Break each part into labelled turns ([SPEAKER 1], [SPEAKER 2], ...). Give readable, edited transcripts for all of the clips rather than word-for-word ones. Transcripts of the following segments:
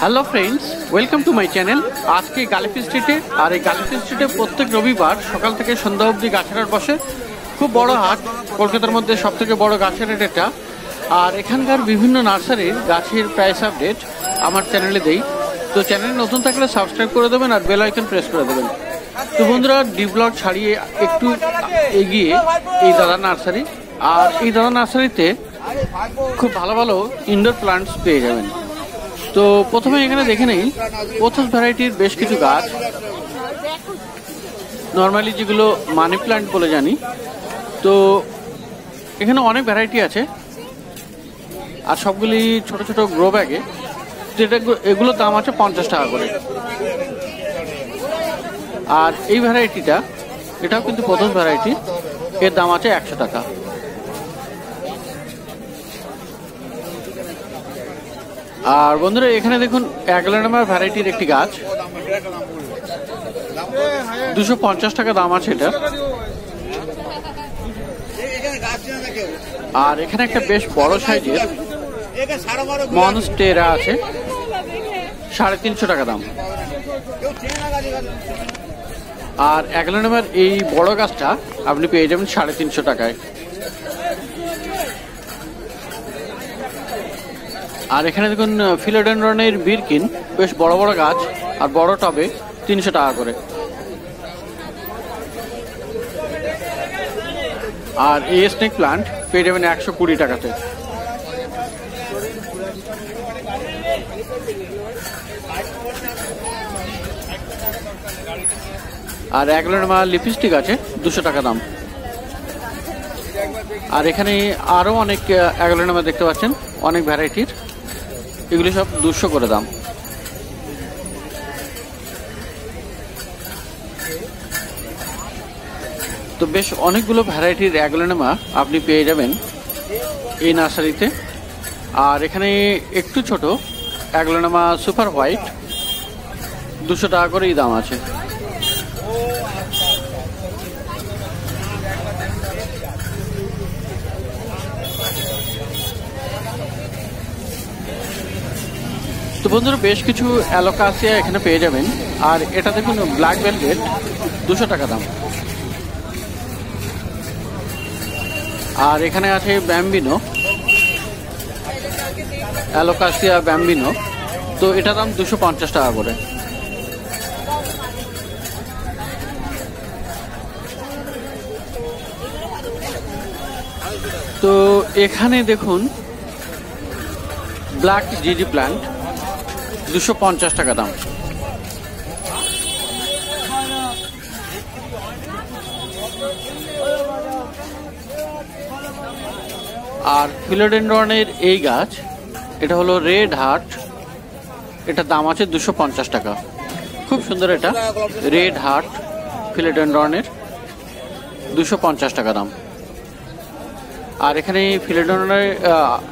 [SPEAKER 1] Hello friends, welcome to my channel. আজকে গালিফি স্ট্রিটে, আর এই গালিফি স্ট্রিটে প্রত্যেক রবিবার সকাল থেকে সন্ধ্যা অবধি গাছের হাট বসে। খুব বড় হাট, কলকাতার মধ্যে সবথেকে বড় গাছের হাট এটা। আর এখানকার বিভিন্ন নার্সারির গাছের প্রাইস আপডেট আমার চ্যানেলে দেই। তো চ্যানেলে নতুন থাকলে সাবস্ক্রাইব করে দেবেন আর বেল আইকন প্রেস করে দেবেন। তো বন্ধুরা, ডি ব্লক ছাড়িয়ে একটু এগিয়ে এই দাদা নার্সারি, আর এই দাদা নার্সারিতে খুব ভালো ভালো ইনডোর প্লান্টস পেয়ে যাবেন। তো প্রথমে এখানে দেখে নেই পোথস ভ্যারাইটির বেশ কিছু গাছ, নর্মালি যেগুলো মানি প্লান্ট বলে জানি। তো এখানে অনেক ভ্যারাইটি আছে, আর সবগুলি ছোট ছোট গ্রো ব্যাগে। যেটা এগুলোর দাম আছে 50 টাকা করে। আর এই ভ্যারাইটিটা, এটাও কিন্তু পোথস ভ্যারাইটি, এর দাম আছে 100 টাকা। আর বন্ধুরা, এখানে দেখুন অ্যাগলেনামার ভ্যারাইটির একটি গাছ, 250 টাকা দাম আছে এটা। আর এখানে একটা বেশ বড় সাইজের মনস্টেরা আছে, 350 টাকা দাম। আর অ্যাগলেনামার এই বড় গাছটা আপনি পেয়ে যাবেন 350 টাকায়। আর এখানে দেখুন ফিলোডেনড্রনের বিরকিন, বেশ বড় বড় গাছ আর বড় টবে, 300 টাকা করে। আর এই স্নেক প্লান্ট পেয়ে যাবেন 120 টাকাতে। আর অ্যাগলেনামা লিপস্টিক আছে 200 টাকা দাম। আর এখানে আরো অনেক অ্যাগলেনামা দেখতে পাচ্ছেন, অনেক ভ্যারাইটির, এগুলি সব 200 করে দাম। তো বেশ অনেকগুলো ভ্যারাইটির অ্যাগলেনামা আপনি পেয়ে যাবেন এই নার্সারিতে। আর এখানে একটু ছোট অ্যাগলেনামা সুপার হোয়াইট, 200 টাকা করেই দাম আছে। তো বন্ধুরা, বেশ কিছু অ্যালোকাসিয়া এখানে পেয়ে যাবেন। আর এটা দেখুন ব্ল্যাক ভেলভেট, 200 টাকা দাম। আর এখানে আছে ব্যাম্বিনো, অ্যালোকাসিয়া ব্যাম্বিনো, তো এটা দাম 250 টাকা করে। তো এখানে দেখুন ব্ল্যাক জিজি প্ল্যান্ট, 250 টাকা দাম। আর ফিলোডেনড্রনের এই গাছ, এটা হলো রেড হার্ট, এটার দাম আছে 250 টাকা। খুব সুন্দর, এটা রেড হার্ট ফিলোডেনড্রনের, 250 টাকা দাম। আর এখানে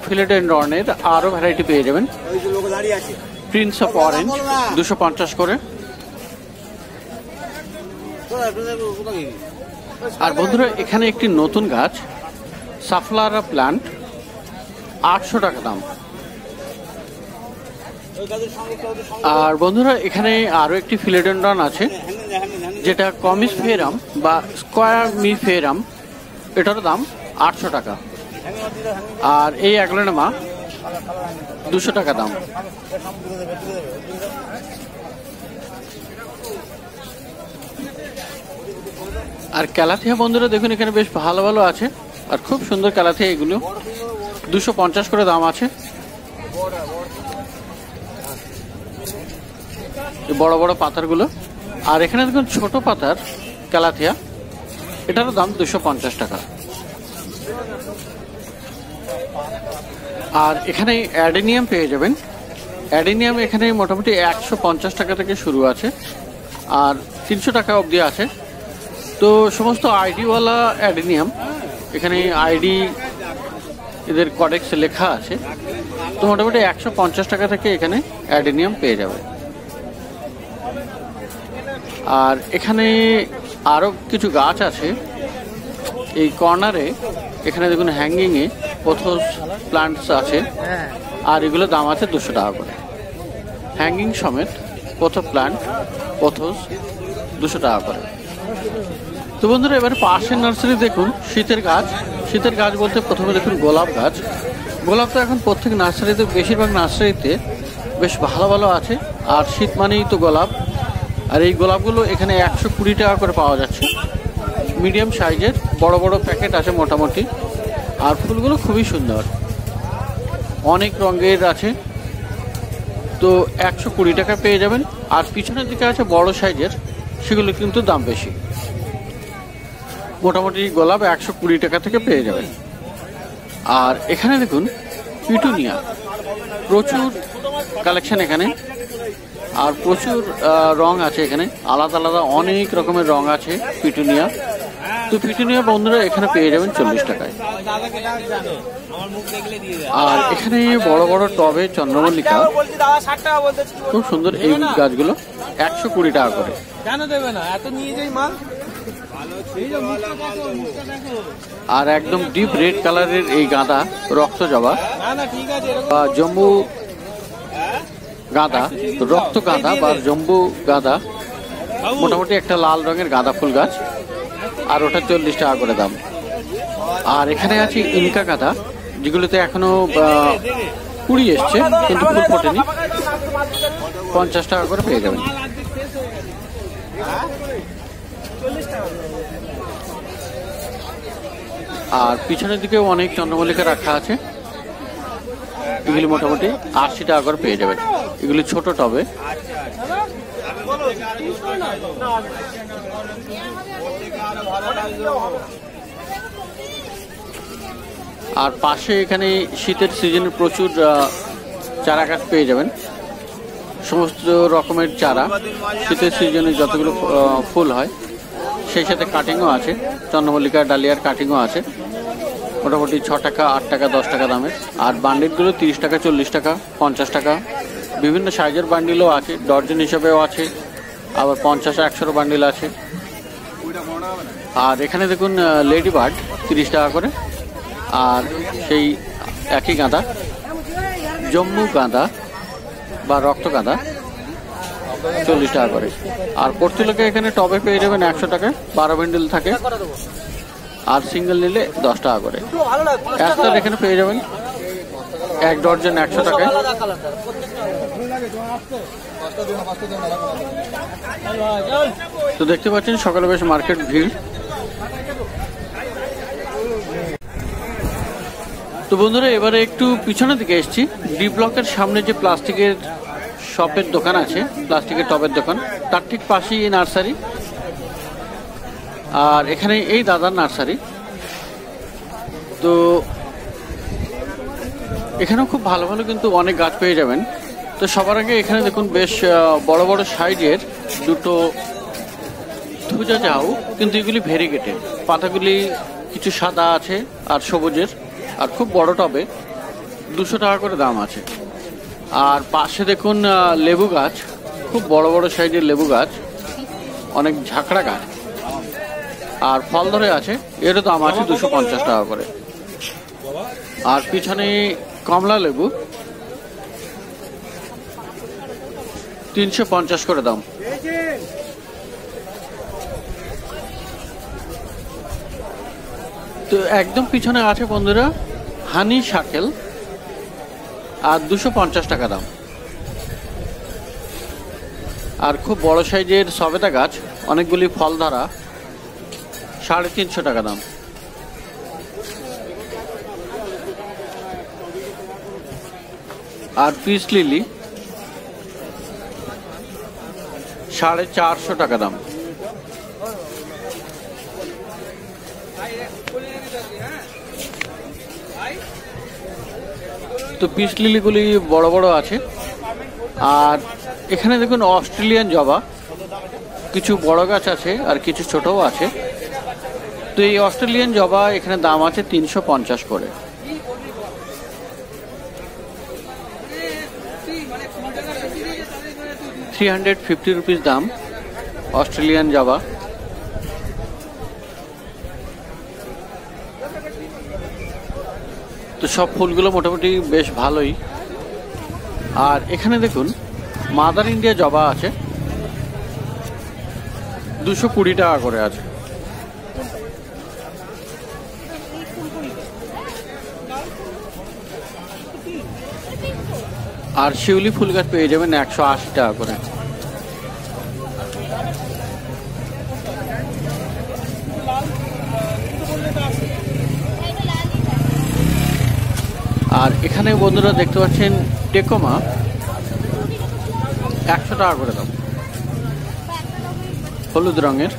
[SPEAKER 1] ফিলোডেনড্রনের আরো ভ্যারাইটি পেয়ে যাবেন। প্রিন্স অফ অরেঞ্জ, 250 করে। আর বন্ধুরা, এখানে একটি নতুন গাছ সাফলারা প্ল্যান্ট, 800 টাকা দাম। আর বন্ধুরা, এখানে আরো একটি ফিলোডেনড্রন আছে, যেটা কমিসফেরাম বা স্কোয়ারমিফেরাম, এটার দাম 800 টাকা। আর এই অ্যাগলেনামা 200 টাকা দাম। আর ক্যালাথিয়া বন্ধুরা দেখুন, এখানে বেশ ভালো ভালো আছে, আর খুব সুন্দর ক্যালাথিয়া, এগুলো 250 করে দাম আছে। বড় বড় পাতারগুলো। আর এখানে দেখুন ছোট পাতার ক্যালাথিয়া, এটারও দাম 250 টাকা। আর এখানে অ্যাডেনিয়াম পেয়ে যাবেন। অ্যাডেনিয়াম এখানে মোটামুটি 150 টাকা থেকে শুরু আছে, আর 300 টাকা অবধি আছে। তো সমস্ত আইডিওয়ালা অ্যাডেনিয়াম, এখানে আইডি এদের কডেক্সে লেখা আছে। তো মোটামুটি 150 টাকা থেকে এখানে অ্যাডেনিয়াম পেয়ে যাবে। আর এখানে আরো কিছু গাছ আছে এই কর্নারে। এখানে দেখুন হ্যাঙ্গিংয়ে পোথস প্লান্টস আছে, আর এগুলো দাম আছে 200 টাকা করে। হ্যাঙ্গিং সমেত পথো প্ল্যান্ট পথোস 200 টাকা করে। তো বন্ধুরা এবার পাশের নার্সারি দেখুন শীতের গাছ বলতে প্রথমে দেখুন গোলাপ গাছ। গোলাপ তো এখন প্রত্যেক নার্সারিতে, বেশিরভাগ নার্সারিতে বেশ ভালো ভালো আছে। আর শীত মানেই তো গোলাপ। আর এই গোলাপগুলো এখানে 120 টাকা করে পাওয়া যাচ্ছে। মিডিয়াম সাইজের বড় বড় প্যাকেট আছে মোটামুটি। আর ফুলগুলো খুবই সুন্দর, অনেক রঙের আছে। তো 120 টাকা পেয়ে যাবেন। আর পিছনের দিকে আছে বড় সাইজের, সেগুলো কিন্তু দাম বেশি। মোটামুটি গোলাপ 120 টাকা থেকে পেয়ে যাবেন। আর এখানে দেখুন পিটুনিয়া, প্রচুর কালেকশন এখানে। আর প্রচুর রং আছে এখানে, আলাদা আলাদা অনেক রকমের রং আছে পিটুনিয়া। তো পিটুনিয়া বন্ধুরা এখানে পেয়ে যাবেন 40 টাকায়। আর এখানে বড় বড় টবে চন্দ্রমল্লিকা, খুব সুন্দর এই গাছগুলো 120 টাকা করে। আর একদম ডিপ রেড কালারের এই গাঁদা, রক্ত জবা বা জম্বু গাঁদা, রক্ত গাঁদা বা জম্বু গাঁদা, মোটামুটি একটা লাল রঙের গাঁদা ফুল গাছ। আর ওটা 40 টাকা করে দাম। আর এখানে আছে ইনকা গাঁদা, যেগুলোতে এখনো কুড়ি এসছে কিন্তু ফুল ফোটেনি, 50 টাকা করে পেয়ে যাবেন। আর পিছনের দিকেও অনেক চন্দ্রমল্লিকা রাখা আছে, এগুলি মোটামুটি 80 টাকা করে পেয়ে যাবেন। এগুলি ছোট টবে। আর পাশে এখানে শীতের সিজনে প্রচুর চারা গাছ পেয়ে যাবেন, সমস্ত রকমের চারা। শীতের সিজনে যতগুলো ফুল হয় সেই সাথে কাটিংও আছে, চন্দ্রমল্লিকা ডালিয়ার কাটিংও আছে, মোটামুটি 6 টাকা 8 টাকা 10 টাকা দামের। আর বান্ডিলগুলো 30 টাকা 40 টাকা 50 টাকা, বিভিন্ন সাইজের বান্ডিলও আছে, ডর্জন হিসেবেও আছে, আবার 50-100 বান্ডিল আছে। আর এখানে দেখুন লেডি বার্ড 30 টাকা করে। আর সেই একই গাঁদা জম্মু গাঁদা বা রক্ত গাঁদা 40 টাকা করে। আর পর্তুলাকে এখানে টবে পেয়ে যাবেন 100 টাকায়, 12 বান্ডিল থাকে। আর সিঙ্গেল নিলে 10 টাকা করে। অ্যাস্টার এখানে পেয়ে যাবেন 1 ডর্জন 100 টাকায়। তো দেখতে পাচ্ছেন সকালে বেশ মার্কেট ভিড়। তো বন্ধুরা এবারে একটু পিছনের দিকে এসেছি। ডি ব্লকের সামনে যে প্লাস্টিকের শপের দোকান আছে, প্লাস্টিকের টবের দোকান, তার ঠিক পাশেই এই নার্সারি। আর এখানে এই দাদার নার্সারি। তো এখানেও খুব ভালো ভালো কিন্তু অনেক গাছ পেয়ে যাবেন। তো সবার আগে এখানে দেখুন বেশ বড় বড় সাইজের দুটো থুজা যাও, কিন্তু এগুলি ভেরিগেটেড। পাতাগুলি কিছু সাদা আছে আর সবুজের। আর খুব বড় টবে 200 টাকা করে দাম আছে। আর পাশে দেখুন লেবু গাছ, খুব বড় বড় সাইজের লেবু গাছ, অনেক ঝাঁকড়া গাছ। আর ফল ধরে আছে, এরও দাম আছে 250 টাকা করে। আর পিছনে কমলা লেবু 350 করে দাম। তো একদম পিছনে আছে বন্ধুরা হানি শাকেল, আর 250 টাকা দাম। আর খুব বড় সাইজের সবেদা গাছ, অনেকগুলি ফল ধরা, 350 টাকা দাম। আর পিস লিলি 450 টাকা দাম। তো পিস লিলিগুলি বড় বড় আছে। আর এখানে দেখুন অস্ট্রেলিয়ান জবা, কিছু বড় গাছ আছে আর কিছু ছোটও আছে। তো এই অস্ট্রেলিয়ান জবা এখানে দাম আছে 350 করে। ₹350 দাম অস্ট্রেলিয়ান জবা। তো সব ফুলগুলো মোটামুটি বেশ ভালোই। আর এখানে দেখুন মাদার ইন্ডিয়া জবা আছে, 220 টাকা করে আছে। আর শিউলি ফুল গাছ পেয়ে যাবেন 180 টাকা করে। আর এখানে বন্ধুরা দেখতে পাচ্ছেন টেকোমা, 100 টাকা করে দাম, হলুদ রঙের।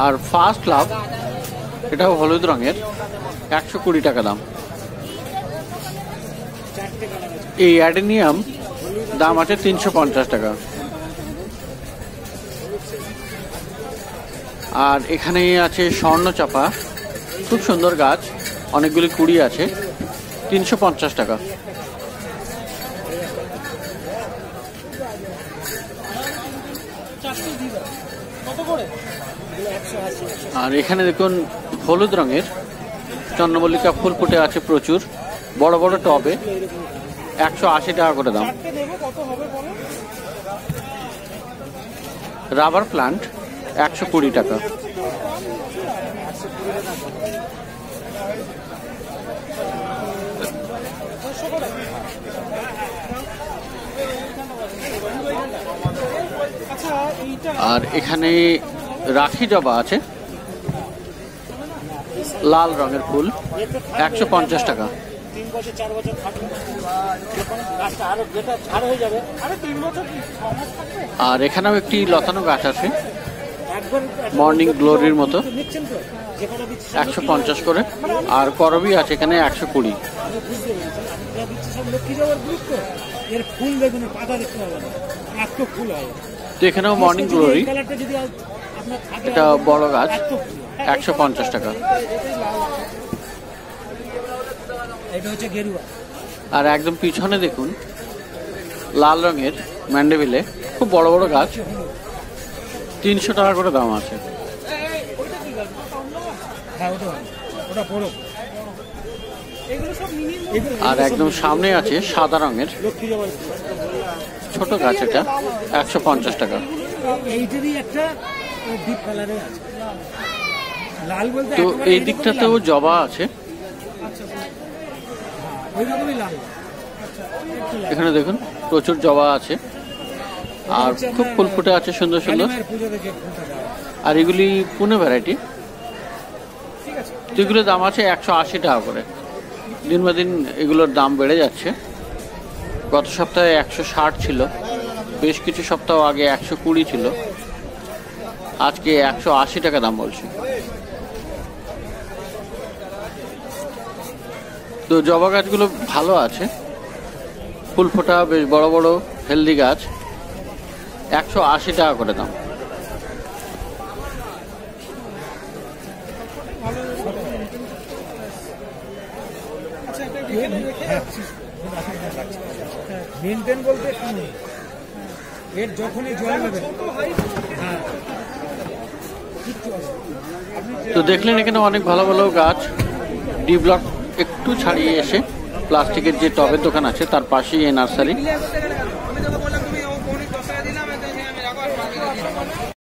[SPEAKER 1] আর ফার্স্ট লাভ, এটাও হলুদ রঙের, 120 টাকা দাম। এই অ্যাডেনিয়াম দাম আছে 350 টাকা। আর এখানে আছে স্বর্ণচাপা, খুব সুন্দর গাছ, অনেকগুলি কুড়ি আছে, 350 টাকা। আর এখানে দেখুন হলুদ রঙের চন্দ্রমল্লিকা ফুল ফুটে আছে প্রচুর, বড় বড় টবে, 180 টাকা করে দাম। রাবার প্লান্ট 120 টাকা। আর এখানে রাখি জবা আছে, লাল রঙের ফুল, 150 টাকা। আর এখানেও একটি লতানো গাছ আছে মর্নিং গ্লোরির মতো, 150 করে। আর করবি আছে এখানে 120। তো এখানেও মর্নিং গ্লোরি, এটা বড় গাছ, 150 টাকা। আর একদম পিছনে দেখুন লাল রঙের ম্যান্ডেভিলে, খুব বড় বড় গাছ, 300 টাকা করে দাম আছে। আর একদম সামনে আছে সাদা রঙের ছোট গাছ, এটা 150 টাকা। তো এই দিকটাতেও জবা আছে, এখানে দেখুন প্রচুর জবা আছে, আর খুব ফুল ফুটে আছে সুন্দর সুন্দর। আর এগুলি পুনে ভ্যারাইটি, এগুলোর দাম আছে 180 টাকা করে। দিন বা দিন এগুলোর দাম বেড়ে যাচ্ছে। গত সপ্তাহে 160 ছিল, বেশ কিছু সপ্তাহ আগে 120 ছিল, আজকে 180 টাকা দাম বলছে। তো জবা গাছগুলো ভালো আছে, ফুল ফোটা বেশ বড় বড় হেলদি গাছ, 180 টাকা করে দাম। তো দেখলেন এখানে অনেক ভালো ভালো গাছ। ডি ব্লক একটু ছাড়িয়ে এসে প্লাস্টিকের যে টবের দোকান আছে তার পাশেই এই নার্সারি।